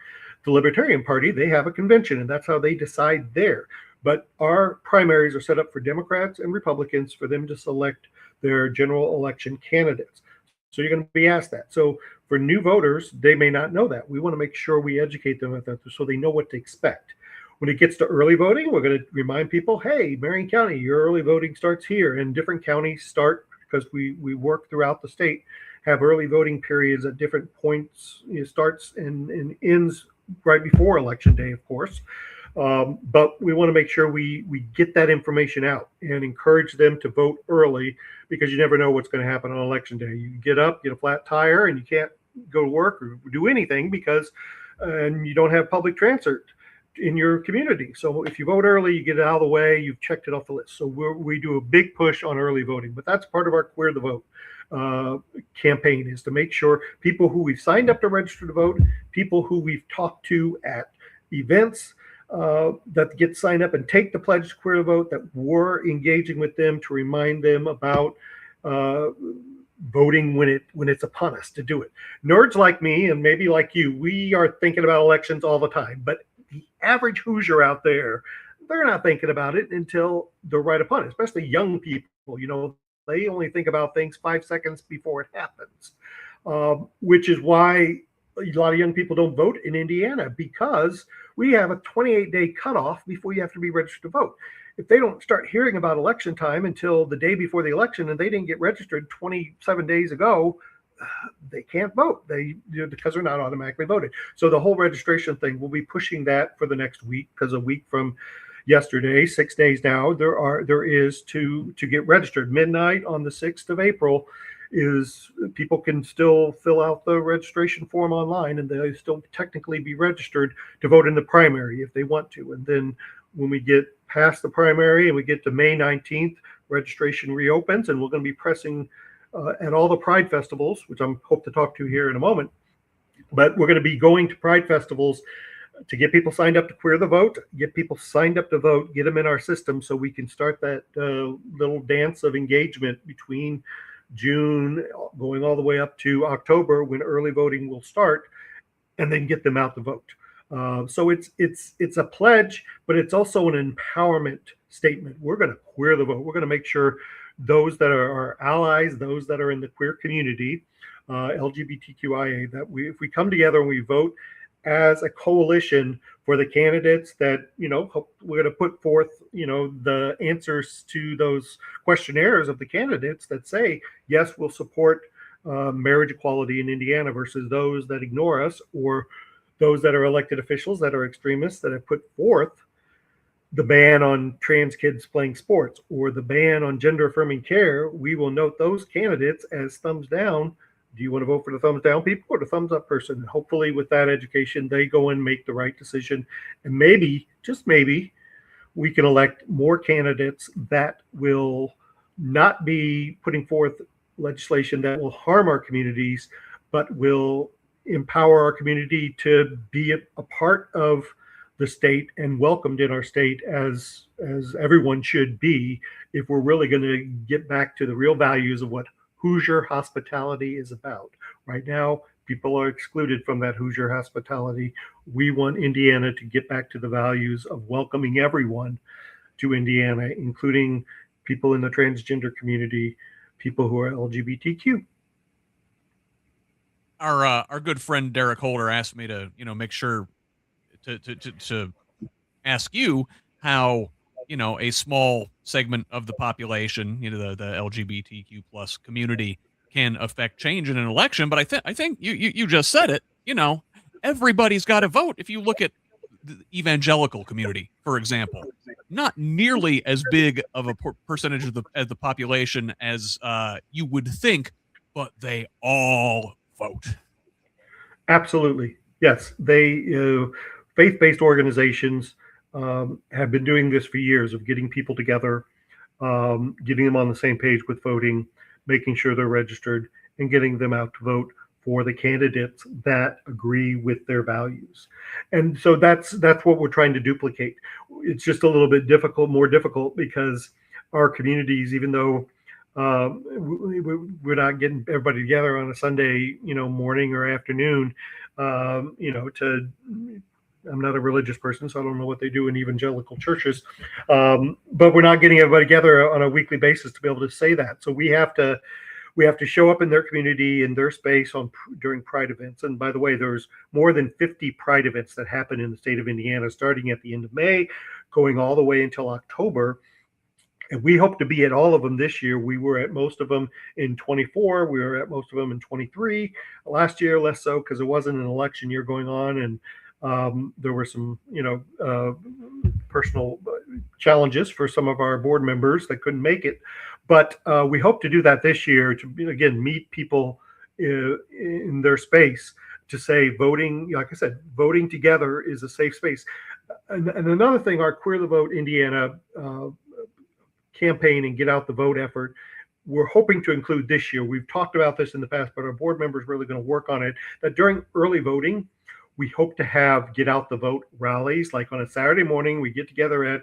the Libertarian Party. They have a convention and that's how they decide there. But our primaries are set up for Democrats and Republicans for them to select their general election candidates. So you're going to be asked that. So for new voters, they may not know that. We want to make sure we educate them at that so they know what to expect. When it gets to early voting, we're going to remind people, hey, Marion County, your early voting starts here. And different counties start, because we work throughout the state, have early voting periods at different points. It starts and ends right before Election Day, of course. But we want to make sure we get that information out and encourage them to vote early, because you never know what's going to happen on Election Day. You get up, get a flat tire, and you can't go to work or do anything because you don't have public transit in your community. So if you vote early, you get it out of the way, you've checked it off the list. So we do a big push on early voting, but that's part of our Queer the Vote campaign, is to make sure people who we've signed up to register to vote, people who we've talked to at events, that get signed up and take the pledge to Queer the Vote, that we're engaging with them to remind them about voting when it's upon us to do it. Nerds like me and maybe like you, we are thinking about elections all the time, but the average Hoosier out there, they're not thinking about it until they're right upon it, especially young people. They only think about things 5 seconds before it happens, which is why a lot of young people don't vote in Indiana, because we have a 28-day cutoff before you have to be registered to vote. If they don't start hearing about election time until the day before the election and they didn't get registered 27 days ago, they can't vote. Because they're not automatically voted. So the whole registration thing, we'll be pushing that for the next week, because a week from yesterday, 6 days now, there is to get registered. Midnight on the 6th of April is people can still fill out the registration form online and they still technically be registered to vote in the primary if they want to. And then when we get past the primary and we get to May 19th, registration reopens, and we're going to be pressing at all the Pride festivals, which I'm hope to talk to here in a moment. But we're going to be going to Pride festivals to get people signed up to Queer the Vote, get people signed up to vote, get them in our system so we can start that little dance of engagement between June going all the way up to October, when early voting will start, and then get them out to vote. So it's a pledge, but it's also an empowerment statement. We're going to queer the vote. We're going to make sure those that are our allies, those that are in the queer community, LGBTQIA, that if we come together and we vote as a coalition for the candidates that, we're going to put forth, the answers to those questionnaires of the candidates that say, yes, we'll support marriage equality in Indiana, versus those that ignore us, or those that are elected officials that are extremists that have put forth the ban on trans kids playing sports or the ban on gender affirming care. We will note those candidates as thumbs down. Do you want to vote for the thumbs down people or the thumbs up person? And hopefully with that education, they go and make the right decision. And maybe, just maybe, we can elect more candidates that will not be putting forth legislation that will harm our communities, but will empower our community to be a part of the state and welcomed in our state as everyone should be, if we're really going to get back to the real values of what Hoosier hospitality is about. Right now, people are excluded from that Hoosier hospitality. We want Indiana to get back to the values of welcoming everyone to Indiana, including people in the transgender community, people who are LGBTQ. Our good friend Derek Holder asked me to make sure to ask you how a small segment of the population, the LGBTQ plus community, can affect change in an election. But I think you just said it. Everybody's got to vote. If you look at the evangelical community, for example, not nearly as big of a percentage of the population as you would think, but they all vote. Absolutely, yes. They faith-based organizations have been doing this for years, of getting people together, getting them on the same page with voting, making sure they're registered, and getting them out to vote for the candidates that agree with their values. And so that's what we're trying to duplicate. It's just a little bit more difficult because our communities, even though we're not getting everybody together on a Sunday, morning or afternoon, I'm not a religious person, so I don't know what they do in evangelical churches, but we're not getting everybody together on a weekly basis to be able to say that. So we have to show up in their community, in their space during Pride events. And by the way, there's more than 50 Pride events that happen in the state of Indiana, starting at the end of May, going all the way until October. And we hope to be at all of them this year. We were at most of them in 24. We were at most of them in 23. Last year, less so, because it wasn't an election year going on. And there were some, personal challenges for some of our board members that couldn't make it. But we hope to do that this year to, again, meet people in their space to say voting, like I said, voting together is a safe space. And another thing, our Queer the Vote Indiana campaign and get out the vote effort, we're hoping to include this year. We've talked about this in the past, but our board members really going to work on it, that during early voting, we hope to have get out the vote rallies. Like on a Saturday morning, we get together at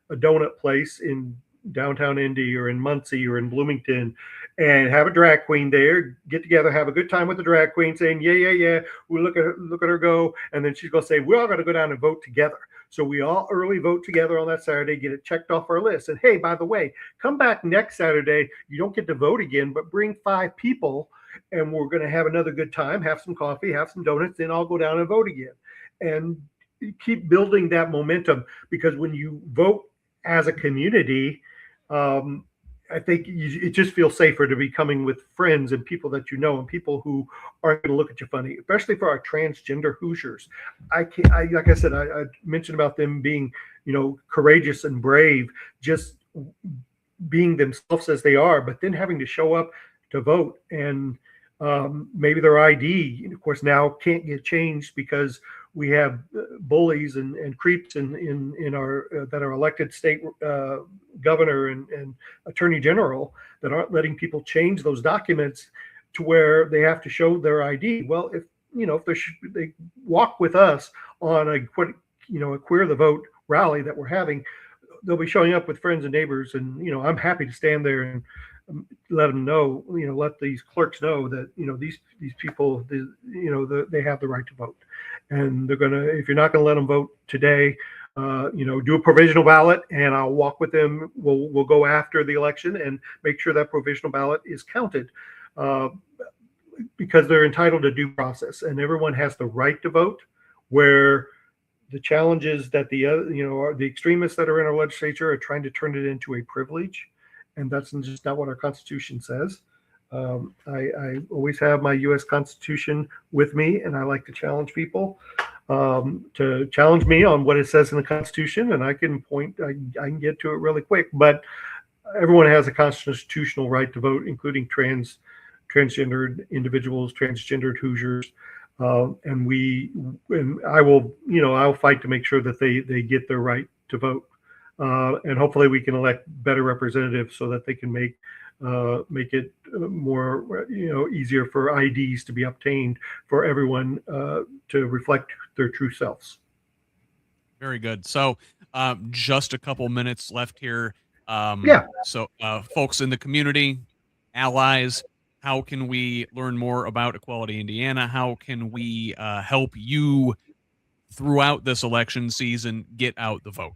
a donut place in downtown Indy or in Muncie or in Bloomington and have a drag queen there, get together, have a good time with the drag queen saying, yeah. We look at her go. And then she's going to say, we're all going to go down and vote together. So we all early vote together on that Saturday, get it checked off our list. And hey, by the way, come back next Saturday. You don't get to vote again, but bring 5 people and we're going to have another good time, have some coffee, have some donuts, then I'll go down and vote again. And keep building that momentum, because when you vote as a community, I think it just feels safer to be coming with friends and people that you know and people who aren't going to look at you funny, especially for our transgender Hoosiers. Like I said, I mentioned about them being, courageous and brave, just being themselves as they are, but then having to show up to vote. And maybe their ID, of course, now can't get changed because we have bullies and creeps in our that are elected state governor and attorney general that aren't letting people change those documents to where they have to show their ID. Well, if they walk with us on a Queer the Vote rally that we're having, they'll be showing up with friends and neighbors, and I'm happy to stand there and let them know, let these clerks know that these people, they have the right to vote, and they're gonna, if you're not gonna let them vote today, do a provisional ballot, and I'll walk with them. We'll go after the election and make sure that provisional ballot is counted, because they're entitled to due process, and everyone has the right to vote. Where the challenge is that the extremists that are in our legislature are trying to turn it into a privilege. And that's just not what our Constitution says. I always have my U.S. Constitution with me, and I like to challenge people to challenge me on what it says in the Constitution, and I can get to it really quick. But everyone has a constitutional right to vote, including transgendered individuals, transgendered Hoosiers, and I'll fight to make sure that they get their right to vote. And hopefully we can elect better representatives so that they can make it more easier for IDs to be obtained for everyone to reflect their true selves. Very good. So just a couple minutes left here. So folks in the community, allies, how can we learn more about Equality Indiana? How can we help you throughout this election season get out the vote?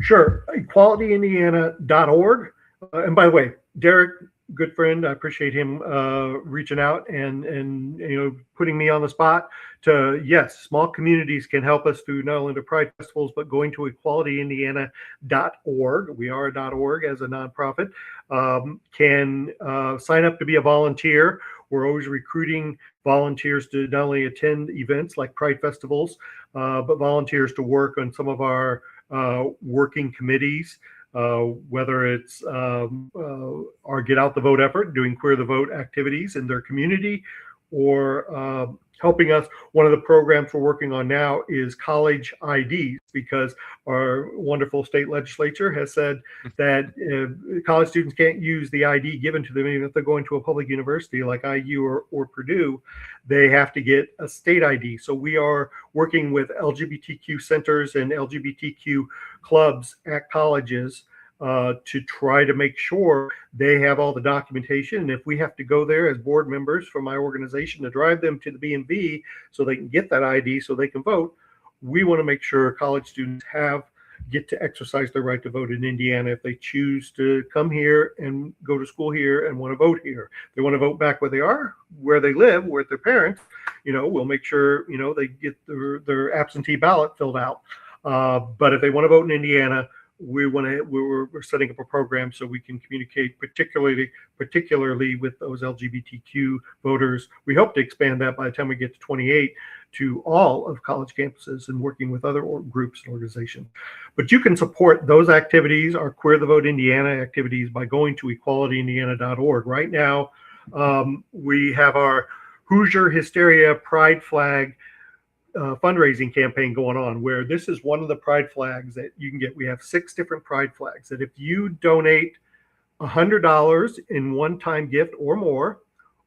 Sure. EqualityIndiana.org. And by the way, Derek, good friend, I appreciate him reaching out and putting me on the spot to, yes, small communities can help us through not only the Pride festivals, but going to EqualityIndiana.org. We are a .org as a nonprofit. Can sign up to be a volunteer. We're always recruiting volunteers to not only attend events like Pride festivals, but volunteers to work on some of our working committees, whether it's our Get Out the Vote effort, doing Queer the Vote activities in their community, or helping us. One of the programs we're working on now is college IDs, because our wonderful state legislature has said that college students can't use the ID given to them, even if they're going to a public university like IU or Purdue. They have to get a state ID. So we are working with LGBTQ centers and LGBTQ clubs at colleges to try to make sure they have all the documentation. And if we have to go there as board members from my organization to drive them to the B&B so they can get that ID so they can vote, we want to make sure college students get to exercise their right to vote in Indiana if they choose to come here and go to school here and want to vote here. If they want to vote back where they are, where they live, with their parents, we'll make sure, they get their absentee ballot filled out. But if they want to vote in Indiana, we're setting up a program so we can communicate particularly with those LGBTQ voters. We hope to expand that by the time we get to 28 to all of college campuses, and working with other groups and organizations. But you can support those activities, our Queer the Vote Indiana activities, by going to equalityindiana.org. Right now, we have our Hoosier Hysteria Pride Flag fundraising campaign going on, where this is one of the pride flags that you can get. We have 6 different pride flags that if you donate $100 in one-time gift or more,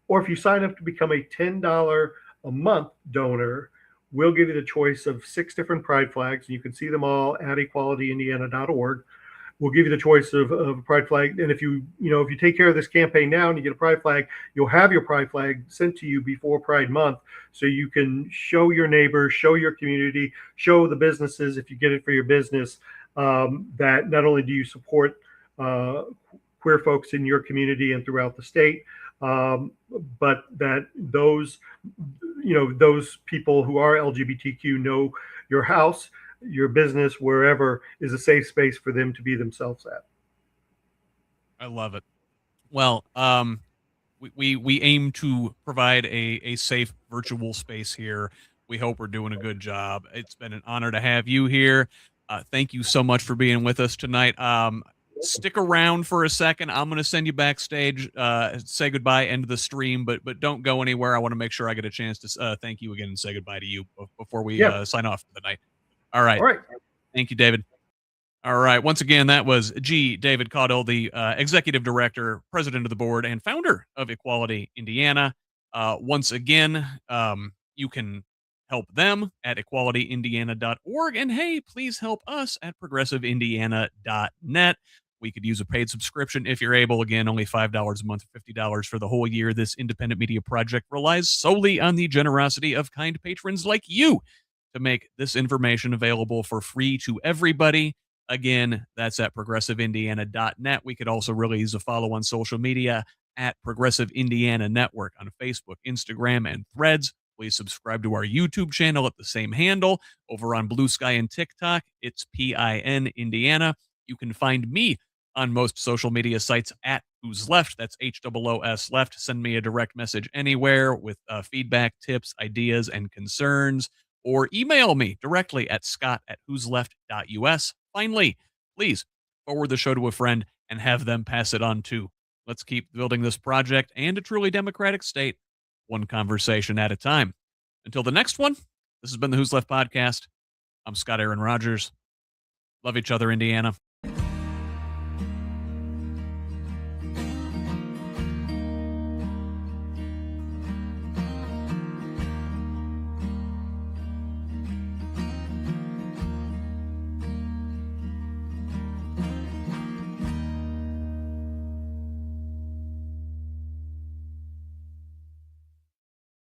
or if you sign up to become a $10 a month donor, we'll give you the choice of 6 different pride flags. And you can see them all at equalityindiana.org. We'll give you the choice of a pride flag. And if you take care of this campaign now and you get a pride flag, you'll have your pride flag sent to you before Pride Month, so you can show your neighbors, show your community, show the businesses, if you get it for your business, that not only do you support queer folks in your community and throughout the state, but that those people who are LGBTQ know your house, your business, wherever, is a safe space for them to be themselves at. I love it. Well, we aim to provide a safe virtual space here. We hope we're doing a good job. It's been an honor to have you here. Thank you so much for being with us tonight. Stick around for a second. I'm going to send you backstage, say goodbye, end the stream, but don't go anywhere. I want to make sure I get a chance to thank you again and say goodbye to you before we sign off for the night. All right. Thank you, David. All right. Once again, that was David Caudill, the executive director, president of the board, and founder of Equality Indiana. Once again, you can help them at equalityindiana.org. And hey, please help us at progressiveindiana.net. We could use a paid subscription if you're able. Again, only $5 a month, $50 for the whole year. This independent media project relies solely on the generosity of kind patrons like you to make this information available for free to everybody. Again, that's at progressiveindiana.net. We could also really use a follow on social media at Progressive Indiana Network on Facebook, Instagram, and Threads. Please subscribe to our YouTube channel at the same handle. Over on Blue Sky and TikTok, it's PIN Indiana. You can find me on most social media sites at HoosLeft. That's HOOS Left. Send me a direct message anywhere with feedback, tips, ideas, and concerns, or email me directly at scott@whosleft.us. Finally, please forward the show to a friend and have them pass it on too. Let's keep building this project and a truly democratic state, one conversation at a time. Until the next one, this has been the Who's Left Podcast. I'm Scott Aaron Rogers. Love each other, Indiana.